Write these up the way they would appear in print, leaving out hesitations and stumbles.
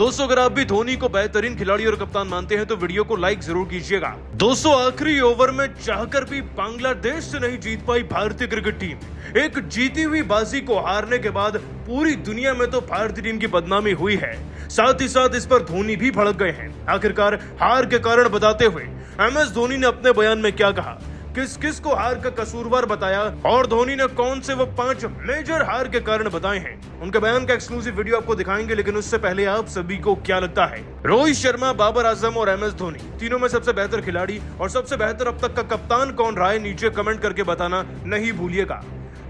दोस्तों अगर आप भी धोनी को बेहतरीन खिलाड़ी और कप्तान मानते हैं तो वीडियो को लाइक जरूर कीजिएगा। दोस्तों आखिरी ओवर में चाहकर भी बांग्लादेश से नहीं जीत पाई भारतीय क्रिकेट टीम। एक जीती हुई बाजी को हारने के बाद पूरी दुनिया में तो भारतीय टीम की बदनामी हुई है, साथ ही साथ इस पर धोनी भी भड़क गए हैं। आखिरकार हार के कारण बताते हुए MS धोनी ने अपने बयान में क्या कहा, किस किस को हार का कसूरवार बताया और धोनी ने कौन से वो 5 मेजर हार के कारण बताए हैं, उनके बयान का एक्सक्लूसिव वीडियो आपको दिखाएंगे। लेकिन उससे पहले आप सभी को क्या लगता है, रोहित शर्मा, बाबर आजम और MS धोनी तीनों में सबसे बेहतर खिलाड़ी और सबसे बेहतर अब तक का कप्तान कौन रहा है? नीचे कमेंट करके बताना नहीं भूलिएगा।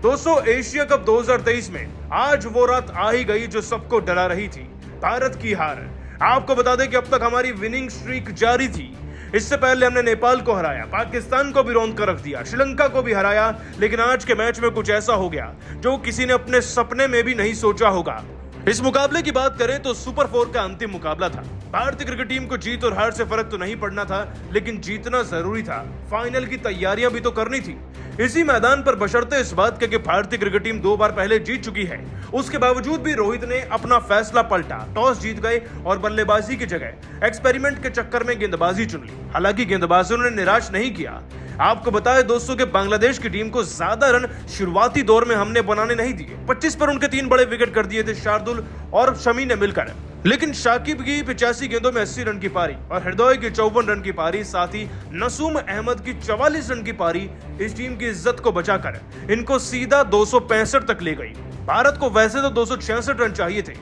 दोस्तों एशिया कप 2023 में आज वो रात आ ही गई जो सबको डरा रही थी, भारत की हार। आपको बता दें कि अब तक हमारी विनिंग स्ट्रीक जारी थी। इससे पहले हमने नेपाल को हराया, पाकिस्तान को भी रौंद कर रख दिया, श्रीलंका को भी हराया, लेकिन आज के मैच में कुछ ऐसा हो गया जो किसी ने अपने सपने में भी नहीं सोचा होगा। इस मुकाबले की बात करें तो सुपर 4 का अंतिम मुकाबला था। भारतीय क्रिकेट टीम को जीत और हार से फर्क तो नहीं पड़ना था, लेकिन जीतना जरूरी था। फाइनल की तैयारियां भी तो करनी थी इसी मैदान पर, बशर्ते इस बात के कि भारतीय क्रिकेट टीम 2 बार पहले जीत चुकी है। उसके बावजूद भी रोहित ने अपना फैसला पलटा, टॉस जीत गए और बल्लेबाजी की जगह एक्सपेरिमेंट के चक्कर में गेंदबाजी चुन ली। हालांकि गेंदबाजों ने निराश नहीं किया। आपको बताएं दोस्तों कि बांग्लादेश की टीम को ज्यादा रन शुरुआती दौर में हमने बनाने नहीं दिए। 25 पर उनके 3 बड़े विकेट कर दिए थे शार्दुल और शमी ने मिलकर, लेकिन शाकिब की 85 गेंदों में 80 रन की पारी और हृदय की 54 रन की पारी, साथ ही नसूम अहमद की 44 रन की पारी इस टीम की इज्जत को बचाकर इनको सीधा 265 तक ले गई। भारत को वैसे तो 266 रन चाहिए थे।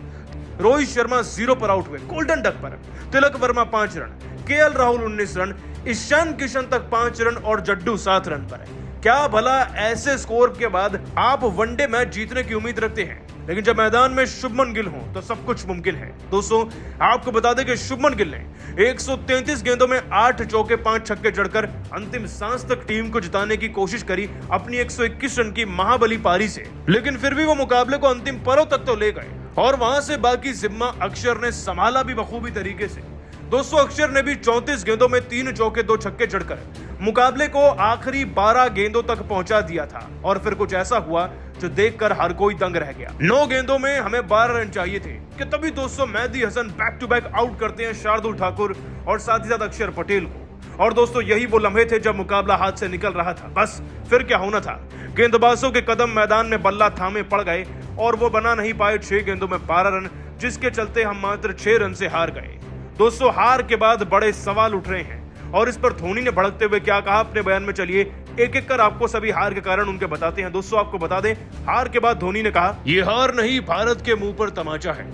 रोहित शर्मा 0 पर आउट हुए गोल्डन डक पर, Tilak Varma 5 run, KL Rahul 19 run, Ishan Kishan तक 5 रन और जड्डू 7 रन पर। क्या भला ऐसे स्कोर के बाद आप वनडे मैच जीतने की उम्मीद रखते हैं? लेकिन जब मैदान में शुभमन गिल हो तो सब कुछ मुमकिन है। दोस्तों आपको बता दें कि शुभमन गिल ने 133 गेंदों में 8 चौके 5 छक्के जड़कर अंतिम सांस तक टीम को जिताने की कोशिश करी अपनी 121 रन की महाबली पारी से, लेकिन फिर भी वो मुकाबले को अंतिम पलों तक तो ले गए और वहां से बाकी जिम्मा अक्षर ने संभाला भी बखूबी तरीके से। दोस्तों अक्षर ने भी 34 गेंदों में 3 चौके 2 छक्के जड़कर मुकाबले को आखिरी 12 गेंदों तक पहुंचा दिया था और फिर कुछ ऐसा हुआ जो देखकर हर कोई दंग रह गया। 9 गेंदों में हमें 12 रन चाहिए थे कि तभी दोस्तों Mehdi Hasan back to back out करते हैं शार्दुल ठाकुर और साथ ही साथ अक्षर पटेल को। और दोस्तों यही वो लम्हे थे जब मुकाबला हाथ से निकल रहा था। बस फिर क्या होना था, गेंदबाजों के कदम मैदान में बल्ला थामे पड़ गए और वो बना नहीं पाए 6 गेंदों में 12 रन, जिसके चलते हम मात्र 6 रन से हार गए। दोस्तों हार के बाद बड़े सवाल उठ रहे हैं और इस पर धोनी ने भड़कते हुए क्या कहा अपने बयान में, चलिए एक एक कर आपको सभी हार के कारण उनके बताते हैं। दोस्तों आपको बता दें, हार के बाद धोनी ने कहा, ये हार नहीं भारत के मुंह पर तमाचा है,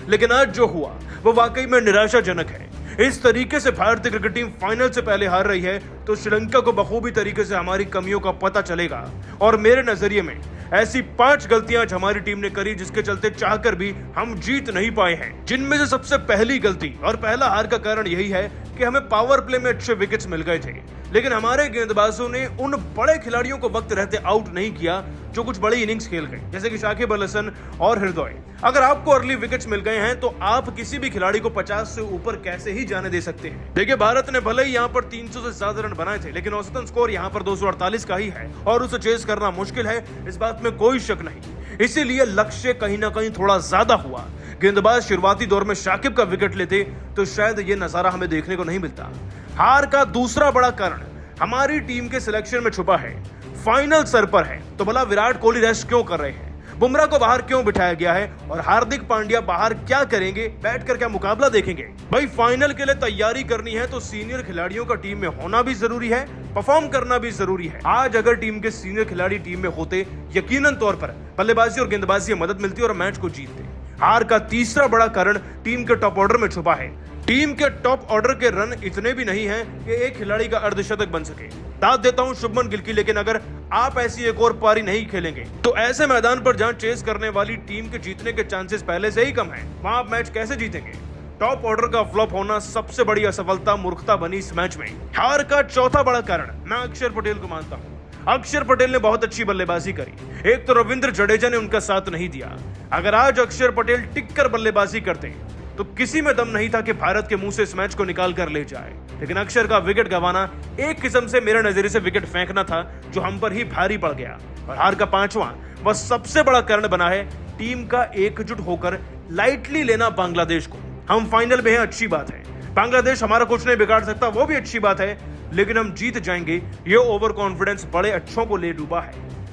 लेकिन आज जो हुआ वो वाकई में निराशाजनक है। इस तरीके से भारतीय क्रिकेट टीम फाइनल से पहले हार रही है तो श्रीलंका को बखूबी तरीके से हमारी कमियों का पता चलेगा। और मेरे नजरिए में ऐसी 5 गलतियां आज हमारी टीम ने करी जिसके चलते चाहकर भी हम जीत नहीं पाए हैं, जिनमें से सबसे पहली गलती और पहला हार का कारण यही है कि हमें पावर प्ले में अच्छे विकेट्स मिल गए थे, लेकिन हमारे गेंदबाजों ने उन बड़े खिलाड़ियों को वक्त रहते आउट नहीं किया जो कुछ बड़ी इनिंग्स खेल गए, जैसे कि शाकिब अल हसन और हृदय। अगर आपको अर्ली विकेट्स मिल गए हैं तो आप किसी भी खिलाड़ी को 50 से ऊपर कैसे ही जाने दे सकते हैं। देखिए भारत ने भले ही यहाँ पर 300 से ज्यादा रन बनाए थे, लेकिन औसतन स्कोर यहाँ पर 248 का ही है और उसे चेस करना मुश्किल है, इस बात में कोई शक नहीं। इसीलिए लक्ष्य कहीं ना कहीं थोड़ा ज्यादा हुआ। गेंदबाज शुरुआती दौर में शाकिब का विकेट लेते तो शायद ये नजारा हमें देखने को नहीं मिलता। हार का दूसरा बड़ा कारण हमारी टीम के सिलेक्शन में छुपा है। फाइनल सर पर है तो भला विराट कोहली रेस्ट क्यों कर रहे हैं, बुमराह को बाहर क्यों बिठाया गया है और हार्दिक पांड्या बाहर क्या करेंगे, बैठकर क्या मुकाबला देखेंगे? भाई फाइनल के लिए तैयारी करनी है तो सीनियर खिलाड़ियों का टीम में होना भी जरूरी है, परफॉर्म करना भी जरूरी है। आज अगर टीम के सीनियर खिलाड़ी टीम में होते, यकीनन तौर पर बल्लेबाजी और गेंदबाजी में मदद मिलती और मैच को जीतते। हार का तीसरा बड़ा कारण टीम के टॉप ऑर्डर में छुपा है। टीम के टॉप ऑर्डर के रन इतने भी नहीं हैं कि एक खिलाड़ी का अर्धशतक बन सके। दाद देता हूं शुभमन गिल की, लेकिन अगर आप ऐसी एक और पारी नहीं खेलेंगे तो ऐसे मैदान पर जहां चेस करने वाली टीम के जीतने के चांसेस पहले से ही कम हैं, वहां आप मैच कैसे जीतेंगे? टॉप ऑर्डर का फ्लॉप होना सबसे बड़ी असफलता, मूर्खता बनी इस मैच में। हार का चौथा बड़ा कारण मैं अक्षर पटेल को मानता हूं। अक्षर पटेल ने बहुत अच्छी बल्लेबाजी करी, एक तो रविंद्र जडेजा ने उनका साथ नहीं दिया। अगर आज अक्षर पटेल टिककर बल्लेबाजी करते तो किसी में दम नहीं था कि भारत के मुंह से इस मैच को निकाल कर ले जाए, लेकिन अक्षर का विकेट गंवाना एक किस्म से मेरे नजरिए से विकेट फेंकना था जो हम पर ही भारी पड़ गया। और हार का पांचवा व सबसे बड़ा कारण बना है टीम का एकजुट होकर लाइटली लेना बांग्लादेश को। हम फाइनल में हैं, अच्छी बात है। बांग्लादेश हमारा कुछ नहीं बिगाड़ सकता, वो भी अच्छी बात है, लेकिन हम जीत जाएंगे, ये ओवर कॉन्फिडेंस बड़े अच्छों को ले डूबा है।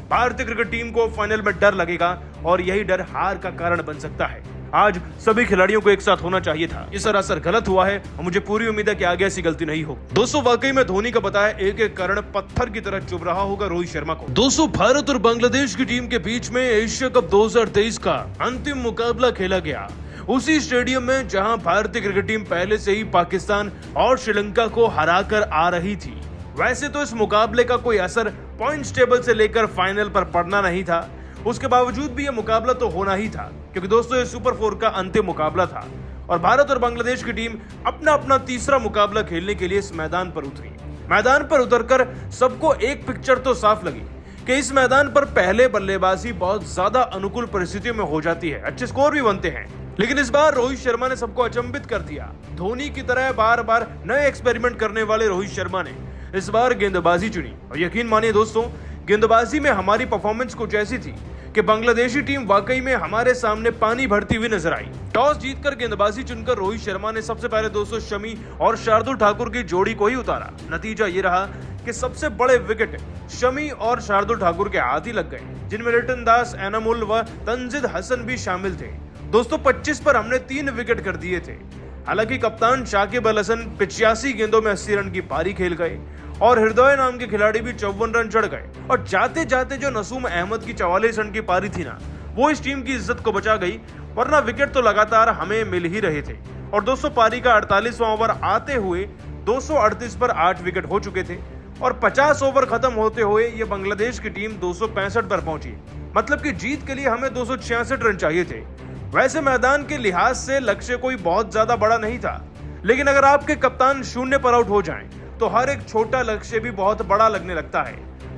भारतीय क्रिकेट टीम को फाइनल में डर लगेगा और यही डर हार का कारण बन सकता है। आज सभी खिलाड़ियों को एक साथ होना चाहिए था, ये सरासर गलत हुआ है और मुझे पूरी उम्मीद है कि आगे ऐसी गलती नहीं हो। दोस्तों वाकई में धोनी का बताया एक एक कारण पत्थर की तरह चुभ रहा होगा रोहित शर्मा को। दोस्तों भारत और बांग्लादेश की टीम के बीच में एशिया कप 2023 का अंतिम मुकाबला खेला गया, उसी स्टेडियम में जहां भारतीय क्रिकेट टीम पहले से ही पाकिस्तान और श्रीलंका को हराकर आ रही थी। वैसे तो इस मुकाबले का कोई असर पॉइंट्स टेबल से लेकर फाइनल पर पड़ना नहीं था, उसके बावजूद भी यह मुकाबला तो होना ही था, क्योंकि दोस्तों ये सुपर 4 का अंतिम मुकाबला था और भारत और बांग्लादेश की टीम अपना अपना तीसरा मुकाबला खेलने के लिए इस मैदान पर उतरी। मैदान पर उतरकर सबको एक पिक्चर तो साफ लगी कि इस मैदान पर पहले बल्लेबाजी बहुत ज्यादा अनुकूल परिस्थितियों में हो जाती है, अच्छे स्कोर भी बनते हैं, लेकिन इस बार रोहित शर्मा ने सबको अचंभित कर दिया। धोनी की तरह बार बार नए एक्सपेरिमेंट करने वाले रोहित शर्मा ने इस बार गेंदबाजी चुनी और यकीन मानिए दोस्तों, गेंदबाजी में हमारी परफॉर्मेंस कुछ ऐसी थी कि बांग्लादेशी टीम वाकई में हमारे सामने पानी भरती हुई नजर आई। टॉस जीतकर गेंदबाजी चुनकर रोहित शर्मा ने सबसे पहले दोस्तों शमी और शार्दुल ठाकुर की जोड़ी को ही उतारा। नतीजा ये रहा कि सबसे बड़े विकेट शमी और शार्दुल ठाकुर के हाथ ही लग गए, जिनमें लिटन दास, एनामुल व तंजिद हसन भी शामिल थे। दोस्तों 25 पर हमने 3 विकेट कर दिए थे। हालांकि कप्तान शाकिब अल हसन 85 गेंदों में 80 रन की पारी खेल गए और हृदय नाम के खिलाड़ी भी 54 रन चढ़ गए और जाते जाते जो नसूम अहमद की 44 रन की पारी थी ना, वो इस टीम की इज्जत को बचा गई, वरना विकेट तो लगातार हमें मिल ही रहे थे। और दोस्तों पारी का 48वां ओवर आते हुए 238 पर 8 विकेट हो चुके थे और 50 ओवर खत्म होते हुए ये बांग्लादेश की टीम 265 पर पहुंची। मतलब कि जीत के लिए हमें 266 रन चाहिए थे। वैसे मैदान के लिहाज से लक्ष्य कोई बहुत ज्यादा बड़ा नहीं था, लेकिन अगर आपके कप्तान 0 पर आउट हो जाएं तो हर एक छोटा लक्ष्य भी बहुत बड़ा लगने लगता है।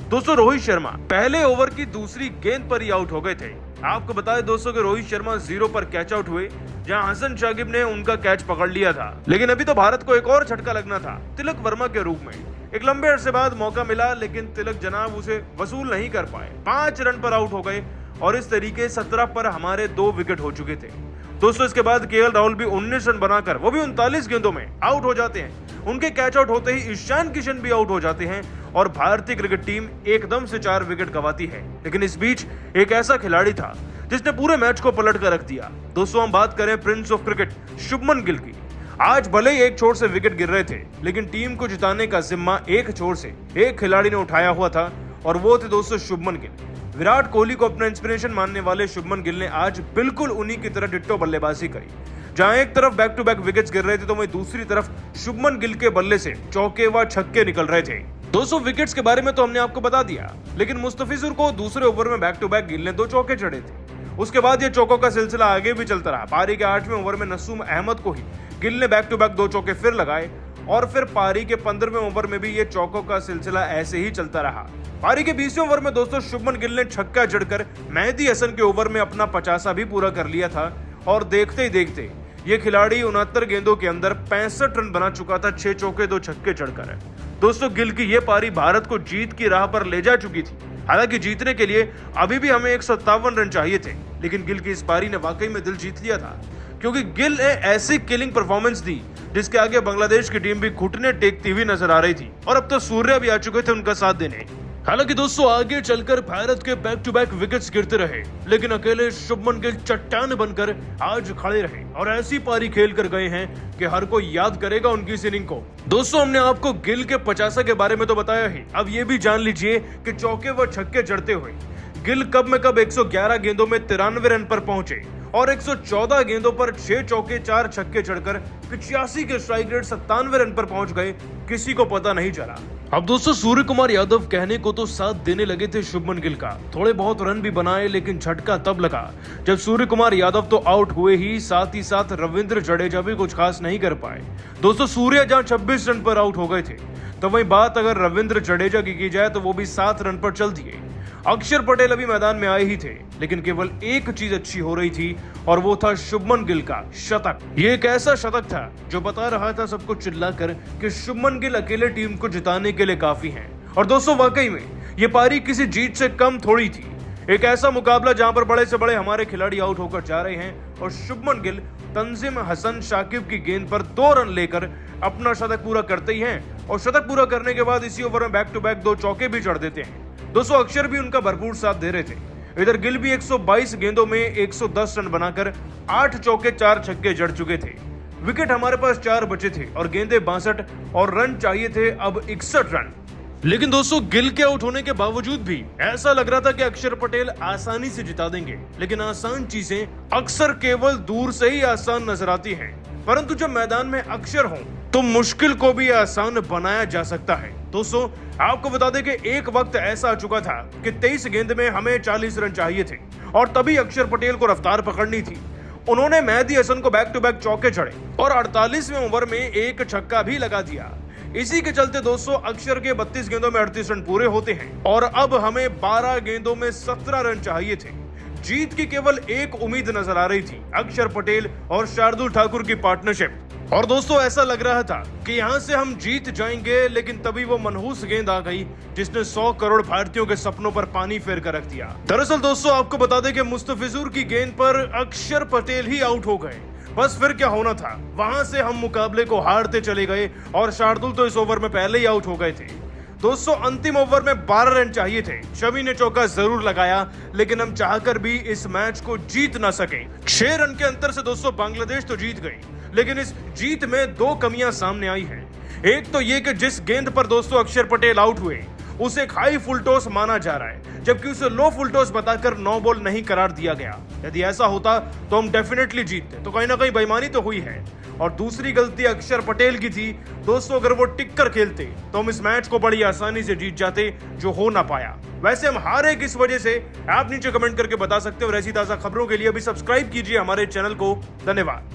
दोस्तों रोहित शर्मा पहले ओवर की दूसरी गेंद पर ही आउट हो गए थे। आपको बता दें दोस्तों कि रोहित शर्मा 0 पर कैच आउट हुए, जहां हसन शाकिब ने उनका कैच पकड़ लिया था। लेकिन अभी तो भारत को एक और झटका लगना था तिलक वर्मा के रूप में। एक लंबे अरसे बाद मौका मिला, लेकिन तिलक जनाब उसे वसूल नहीं कर पाए, 5 रन पर आउट हो गए और इस तरीके 17 पर हमारे 2 विकेट हो चुके थे। दोस्तों इसके बाद केएल राहुल भी 19 रन बनाकर वो भी 39 गेंदों में आउट हो जाते हैं। उनके कैच आउट होते ही ईशान किशन भी आउट हो जाते हैं और भारतीय क्रिकेट टीम एकदम से 4 विकेट गंवाती है। लेकिन इस बीच एक ऐसा खिलाड़ी था जिसने पूरे मैच को पलट कर रख दिया। दोस्तों हम बात करें Prince of cricket Shubman Gill की। आज भले ही एक छोर से विकेट गिर रहे थे, लेकिन टीम को जिताने का जिम्मा एक छोर से एक खिलाड़ी ने उठाया हुआ था और वो थे दोस्तों शुभमन गिल। विराट कोहली को अपना इंस्पिरेशन मानने वाले शुभमन गिल ने आज बिल्कुल उन्हीं की तरह डिट्टो बल्लेबाजी करी। जहां एक तरफ बैक टू बैक विकेट्स गिर रहे थे, तो वहीं दूसरी तरफ शुभमन गिल के बल्ले से चौके व छक्के निकल रहे थे। 200 विकेट्स के बारे में तो हमने आपको बता दिया, लेकिन मुस्तफिजुर को दूसरे ओवर में बैक टू बैक गिल ने 2 चौके चढ़े थे। उसके बाद ये चौकों का सिलसिला आगे भी चलता रहा। पारी के 8वें ओवर में नसूम अहमद को ही गिल ने बैक टू बैक 2 चौके फिर लगाए और फिर पारी के 15वें ओवर में भी ये चौकों का सिलसिला ऐसे ही चलता रहा। पारी के 20वें ओवर में दोस्तों शुभमन गिल ने छक्का जड़कर मेहदी हसन के ओवर में अपना 50 भी पूरा कर लिया था और देखते ही देखते ये खिलाड़ी 69 गेंदों के अंदर 65 रन बना चुका था, 6 चौके 2 छक्के चढ़कर। दोस्तों गिल की ये पारी भारत को जीत की राह पर ले जा चुकी थी। हालांकि जीतने के लिए अभी भी हमें 157 रन चाहिए थे, लेकिन गिल की इस पारी ने वाकई में दिल जीत लिया था, क्योंकि गिल ने ऐसी किलिंग परफॉर्मेंस दी जिसके आगे बांग्लादेश की टीम भी घुटने टेकती हुई नजर आ रही थी और अब तो सूर्या भी आ चुके थे उनका साथ देने। हालांकि दोस्तों आगे चलकर भारत के बैक टू बैक विकेट्स गिरते रहे, लेकिन अकेले शुभमन गिल चट्टान बनकर आज खड़े रहे और ऐसी पारी खेल कर गए हैं कि हर कोई याद करेगा उनकी इस इनिंग को। दोस्तों हमने आपको गिल के 50 के बारे में तो बताया ही, अब ये भी जान लीजिए कि चौके व छक्के जड़ते हुए गिल कब में कब 111 गेंदों में 93 रन पर पहुंचे और 114 गेंदों पर 6 चौके 4 छक्के चढ़कर 85 के स्ट्राइक रेट 97 रन पर पहुंच गए, किसी को पता नहीं चला। अब दोस्तों सूर्य कुमार यादव कहने को तो साथ देने लगे थे शुभमन गिल का, थोड़े बहुत रन भी बनाए, लेकिन झटका तब लगा जब सूर्य कुमार यादव तो आउट हुए ही, साथ ही साथ रविंद्र जडेजा भी कुछ खास नहीं कर पाए। दोस्तों सूर्य जहां 26 रन पर आउट हो गए थे, तो वही बात अगर रविंद्र जडेजा की जाए तो वो भी 7 रन पर चल दिए। अक्षर पटेल अभी मैदान में आए ही थे, लेकिन केवल एक चीज अच्छी हो रही थी और वो था शुभमन गिल का शतक। ये एक ऐसा शतक था जो बता रहा था सबको चिल्लाकर कि शुभमन गिल अकेले टीम को जिताने के लिए काफी हैं। और दोस्तों वाकई में ये पारी किसी जीत से कम थोड़ी थी। एक ऐसा मुकाबला जहां पर बड़े से बड़े हमारे खिलाड़ी आउट होकर जा रहे हैं और शुभमन गिल तंजीम हसन शाकिब की गेंद पर 2 रन लेकर अपना शतक पूरा करते ही हैं और शतक पूरा करने के बाद इसी ओवर में बैक टू बैक 2 चौके भी जड़ देते हैं। दोस्तों अक्षर भी उनका भरपूर साथ दे रहे थे। इधर गिल भी 122 गेंदों में 110 रन बनाकर 8 चौके 4 छक्के जड़ चुके थे। विकेट हमारे पास 4 बचे थे और गेंदे 62 और रन चाहिए थे अब 61 रन। लेकिन दोस्तों गिल के आउट होने के बावजूद भी ऐसा लग रहा था कि अक्षर पटेल आसानी से जिता देंगे, लेकिन आसान चीजें अक्सर केवल दूर से ही आसान नजर आती हैं, परंतु जब मैदान में अक्षर हो तो मुश्किल को भी आसान बनाया जा सकता है। दोस्तों आपको बता दें कि एक वक्त ऐसा आ चुका था कि 23 गेंद में हमें 40 रन चाहिए थे और तभी अक्षर पटेल को रफ्तार पकड़नी थी। उन्होंने मेहदी हसन को बैक टू बैक चौके जड़े और 48वें ओवर में एक छक्का भी लगा दिया। इसी के चलते दोस्तों अक्षर के 32 गेंदों में 38 रन पूरे होते हैं और अब हमें 12 गेंदों में 17 रन चाहिए थे। जीत की केवल एक उम्मीद नजर आ रही थी, अक्षर पटेल और शार्दुल ठाकुर की पार्टनरशिप। और दोस्तों ऐसा लग रहा था कि यहां से हम जीत जाएंगे, लेकिन तभी वो मनहूस गेंद आ गई जिसने 100 करोड़ भारतीयों के सपनों पर पानी फेर कर रख दिया। दरअसल दोस्तों आपको बता दें कि मुस्तफिजुर की गेंद पर अक्षर पटेल ही आउट हो गए। बस फिर क्या होना था, वहां से हम मुकाबले को हारते चले गए और शार्दुल तो इस ओवर में पहले ही आउट हो गए थे। दोस्तों अंतिम ओवर में 12 रन चाहिए थे। शमी ने चौका जरूर लगाया, लेकिन हम चाहकर भी इस मैच को जीत ना सके। 6 रन के अंतर से दोस्तों बांग्लादेश तो जीत गई, लेकिन इस जीत में 2 कमियां सामने आई हैं। एक तो ये कि जिस गेंद पर दोस्तों अक्षर पटेल आउट हुए उसे एक हाई फुल टॉस माना जा रहा है, जबकि उसे लो फुल टॉस बताकर 9 बॉल नहीं करार दिया गया। यदि ऐसा होता तो हम डेफिनेटली जीतते, तो कहीं ना कहीं बेईमानी तो हुई है। और दूसरी गलती अक्षर पटेल की थी दोस्तों, अगर वो टिक कर खेलते तो हम इस मैच को बड़ी आसानी से जीत जाते, जो हो ना पाया। वैसे हम हारे किस वजह से, आप नीचे कमेंट करके बता सकते हो और ऐसी ताजा खबरों के लिए अभी सब्सक्राइब कीजिए हमारे चैनल को। धन्यवाद।